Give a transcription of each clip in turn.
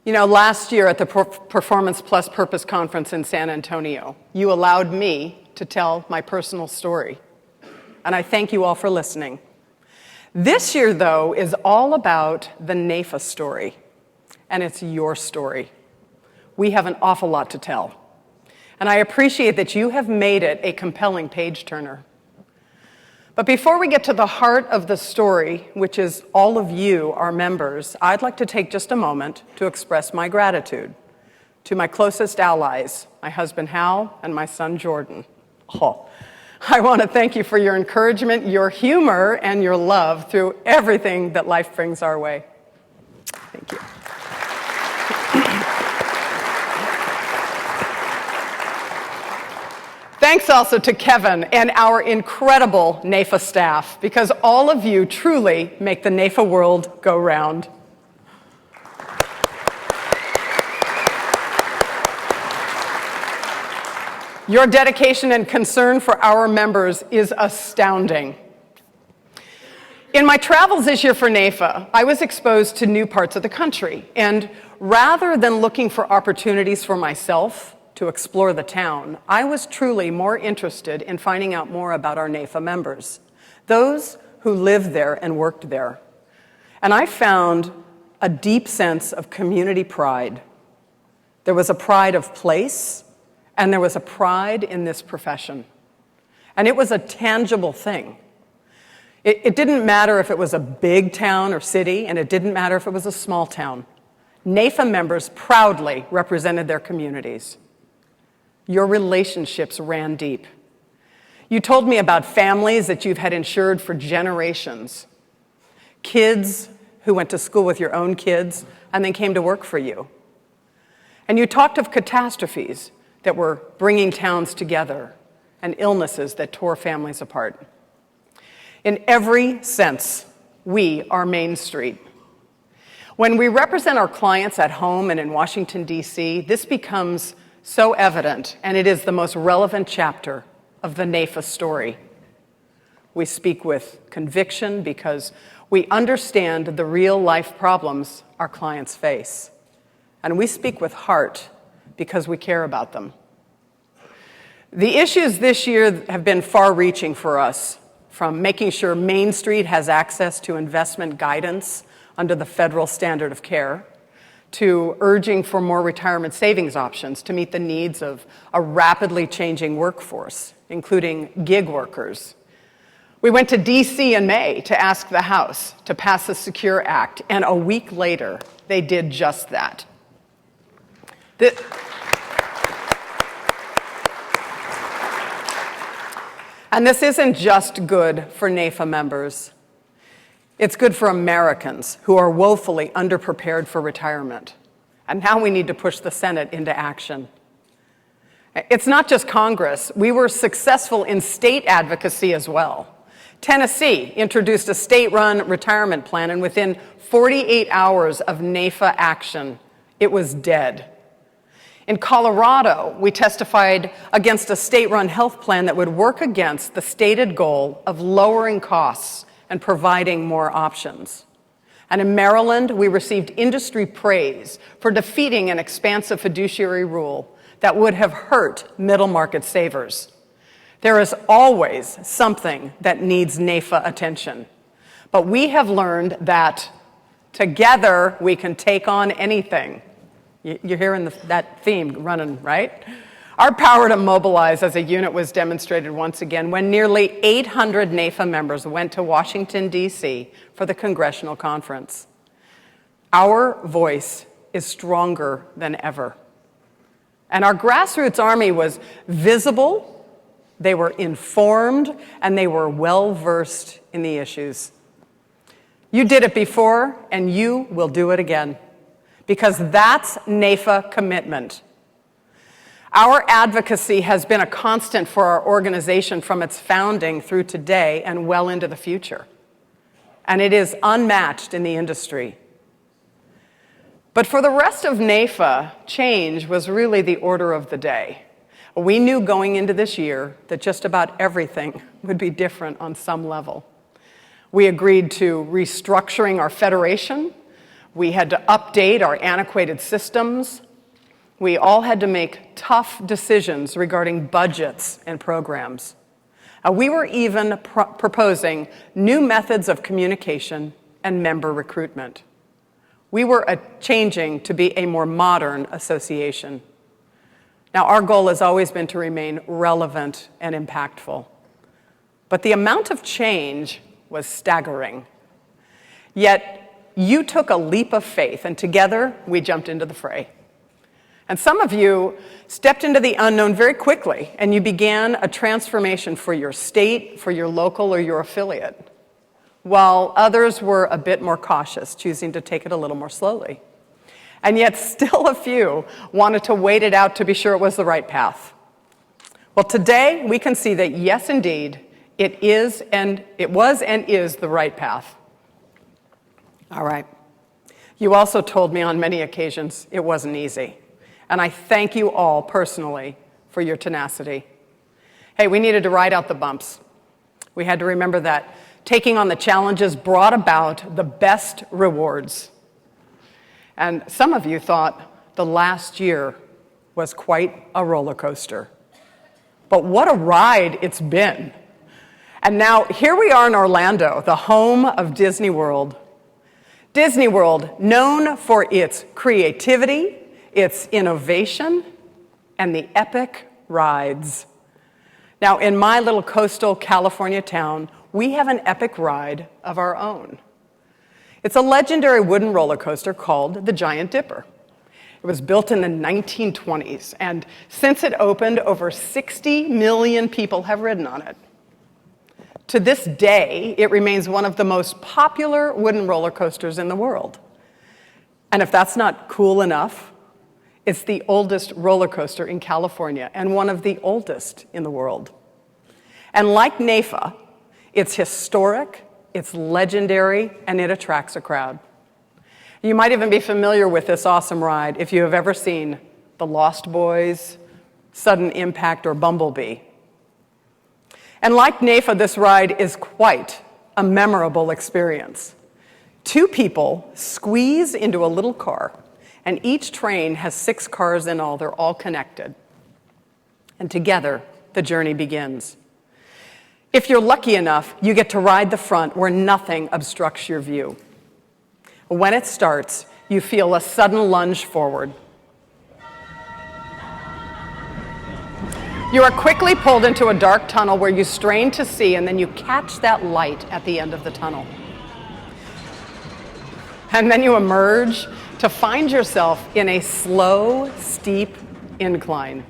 You know, last year at the Performance Plus Purpose Conference in San Antonio, you allowed me to tell my personal story. And I thank you all for listening. This year, though, is all about the NAIFA story. And it's your story. We have an awful lot to tell. And I appreciate that you have made it a compelling page-turner. But before we get to the heart of the story, which is all of you, our members, I'd like to take just a moment to express my gratitude to my closest allies, my husband Hal and my son Jordan. Oh, I want to thank you for your encouragement, your humor, and your love through everything that life brings our way. Thank you. Thanks also to Kevin and our incredible NAIFA staff, because all of you truly make the NAIFA world go round. Your dedication and concern for our members is astounding. In my travels this year for NAIFA, I was exposed to new parts of the country, and rather than looking for opportunities for myself to explore the town, I was truly more interested in finding out more about our NAIFA members, those who lived there and worked there. And I found a deep sense of community pride. There was a pride of place, and there was a pride in this profession. And it was a tangible thing. It didn't matter if it was a big town or city, and it didn't matter if it was a small town. NAIFA members proudly represented their communities. Your relationships ran deep. You told me about families that you've had insured for generations, kids who went to school with your own kids and then came to work for you. And you talked of catastrophes that were bringing towns together and illnesses that tore families apart. In every sense, we are Main Street. When we represent our clients at home and in Washington, D.C., this becomes so evident, and it is the most relevant chapter of the NAIFA story. We speak with conviction because we understand the real-life problems our clients face. And we speak with heart because we care about them. The issues this year have been far-reaching for us, from making sure Main Street has access to investment guidance under the federal standard of care, to urging for more retirement savings options to meet the needs of a rapidly changing workforce, including gig workers. We went to D.C. in May to ask the House to pass the Secure Act, and a week later, they did just that. And this isn't just good for NAIFA members. It's good for Americans who are woefully underprepared for retirement. And now we need to push the Senate into action. It's not just Congress. We were successful in state advocacy as well. Tennessee introduced a state-run retirement plan, and within 48 hours of NAIFA action, it was dead. In Colorado, we testified against a state-run health plan that would work against the stated goal of lowering costs and providing more options. And in Maryland, we received industry praise for defeating an expansive fiduciary rule that would have hurt middle market savers. There is always something that needs NAIFA attention. But we have learned that together we can take on anything. You're hearing that theme running, right? Our power to mobilize as a unit was demonstrated once again when nearly 800 NAIFA members went to Washington, D.C. for the congressional conference. Our voice is stronger than ever. And our grassroots army was visible, they were informed, and they were well-versed in the issues. You did it before, and you will do it again, because that's NAIFA commitment. Our advocacy has been a constant for our organization from its founding through today and well into the future. And it is unmatched in the industry. But for the rest of NAIFA, change was really the order of the day. We knew going into this year that just about everything would be different on some level. We agreed to restructuring our federation, We had to update our antiquated systems. We all had to make tough decisions regarding budgets and programs. We were even proposing new methods of communication and member recruitment. We were changing to be a more modern association. Now, our goal has always been to remain relevant and impactful. But the amount of change was staggering. Yet, you took a leap of faith, and together, we jumped into the fray. And some of you stepped into the unknown very quickly, and you began a transformation for your state, for your local, or your affiliate, while others were a bit more cautious, choosing to take it a little more slowly. And yet still a few wanted to wait it out to be sure it was the right path. Well, today we can see that yes, indeed, it was and is the right path. All right. You also told me on many occasions it wasn't easy. And I thank you all personally for your tenacity. Hey, we needed to ride out the bumps. We had to remember that taking on the challenges brought about the best rewards. And some of you thought the last year was quite a roller coaster. But what a ride it's been. And now here we are in Orlando, the home of Disney World. Disney World, known for its creativity, its innovation, and the epic rides. Now, in my little coastal California town, we have an epic ride of our own. It's a legendary wooden roller coaster called the Giant Dipper. It was built in the 1920s, and since it opened, over 60 million people have ridden on it. To this day, it remains one of the most popular wooden roller coasters in the world. And if that's not cool enough, it's the oldest roller coaster in California and one of the oldest in the world. And like NAIFA, it's historic, it's legendary, and it attracts a crowd. You might even be familiar with this awesome ride if you have ever seen The Lost Boys, Sudden Impact, or Bumblebee. And like NAIFA, this ride is quite a memorable experience. Two people squeeze into a little car, and each train has 6 cars in all. They're all connected. And together, the journey begins. If you're lucky enough, you get to ride the front where nothing obstructs your view. When it starts, you feel a sudden lunge forward. You are quickly pulled into a dark tunnel where you strain to see, and then you catch that light at the end of the tunnel. And then you emerge to find yourself in a slow, steep incline.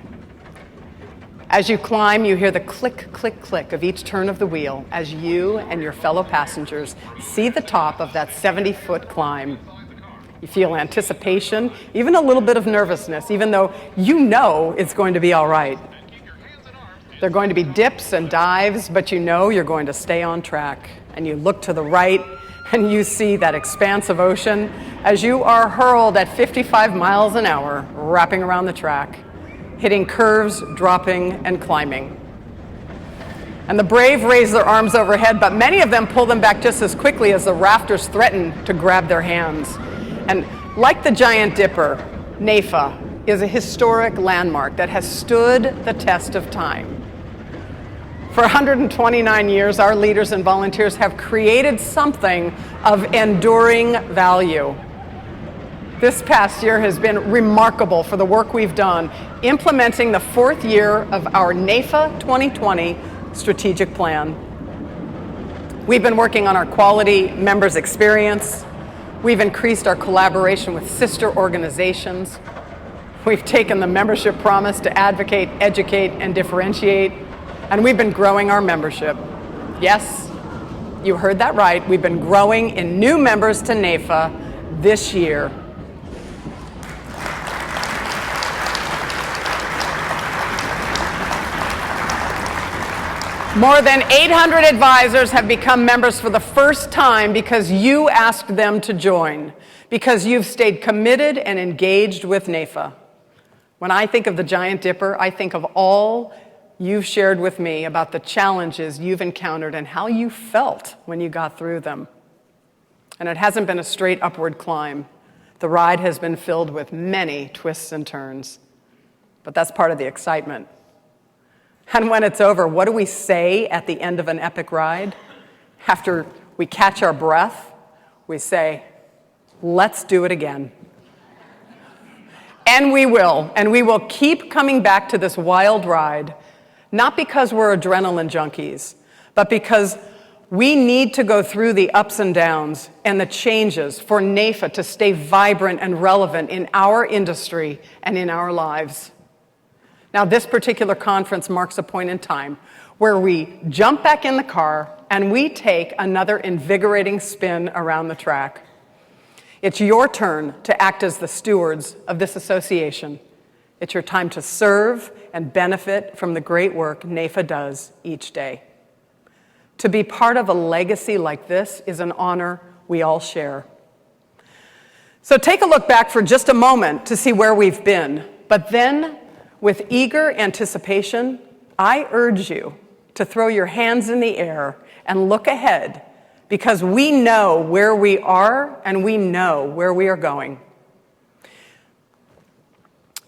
As you climb, you hear the click, click, click of each turn of the wheel as you and your fellow passengers see the top of that 70-foot climb. You feel anticipation, even a little bit of nervousness, even though you know it's going to be all right. There are going to be dips and dives, but you know you're going to stay on track. And you look to the right, and you see that expanse of ocean as you are hurled at 55 miles an hour, wrapping around the track, hitting curves, dropping, and climbing. And the brave raise their arms overhead, but many of them pull them back just as quickly as the rafters threaten to grab their hands. And like the Giant Dipper, NAIFA is a historic landmark that has stood the test of time. For 129 years, our leaders and volunteers have created something of enduring value. This past year has been remarkable for the work we've done implementing the 4th year of our NAIFA 2020 strategic plan. We've been working on our quality members experience. We've increased our collaboration with sister organizations. We've taken the membership promise to advocate, educate, and differentiate. And we've been growing our membership. Yes, you heard that right. We've been growing in new members to NAIFA this year. More than 800 advisors have become members for the first time because you asked them to join, because you've stayed committed and engaged with NAIFA. When I think of the Giant Dipper, I think of all you've shared with me about the challenges you've encountered and how you felt when you got through them. And it hasn't been a straight upward climb. The ride has been filled with many twists and turns, but that's part of the excitement. And when it's over, what do we say at the end of an epic ride? After we catch our breath, we say, let's do it again. And we will keep coming back to this wild ride, not because we're adrenaline junkies, but because we need to go through the ups and downs and the changes for NAIFA to stay vibrant and relevant in our industry and in our lives. Now, this particular conference marks a point in time where we jump back in the car and we take another invigorating spin around the track. It's your turn to act as the stewards of this association. It's your time to serve and benefit from the great work NAIFA does each day. To be part of a legacy like this is an honor we all share. So take a look back for just a moment to see where we've been, but then, with eager anticipation, I urge you to throw your hands in the air and look ahead, because we know where we are and we know where we are going.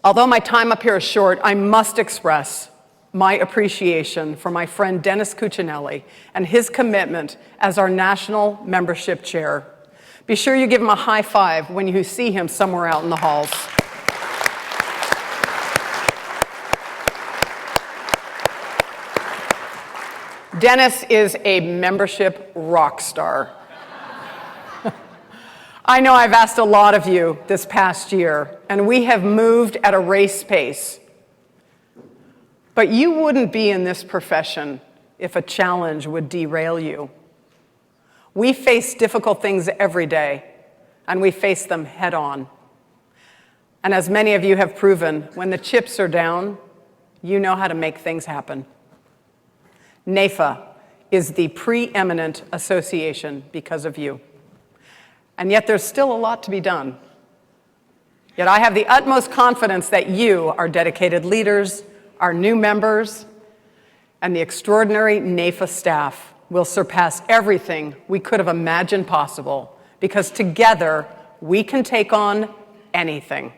Although my time up here is short, I must express my appreciation for my friend Dennis Cuccinelli and his commitment as our National Membership Chair. Be sure you give him a high five when you see him somewhere out in the halls. Dennis is a membership rock star. I know I've asked a lot of you this past year, and we have moved at a race pace. But you wouldn't be in this profession if a challenge would derail you. We face difficult things every day, and we face them head on. And as many of you have proven, when the chips are down, you know how to make things happen. NAIFA is the preeminent association because of you. And yet there's still a lot to be done. Yet I have the utmost confidence that you, our dedicated leaders, our new members, and the extraordinary NAIFA staff will surpass everything we could have imagined possible, because together we can take on anything.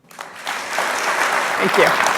Thank you.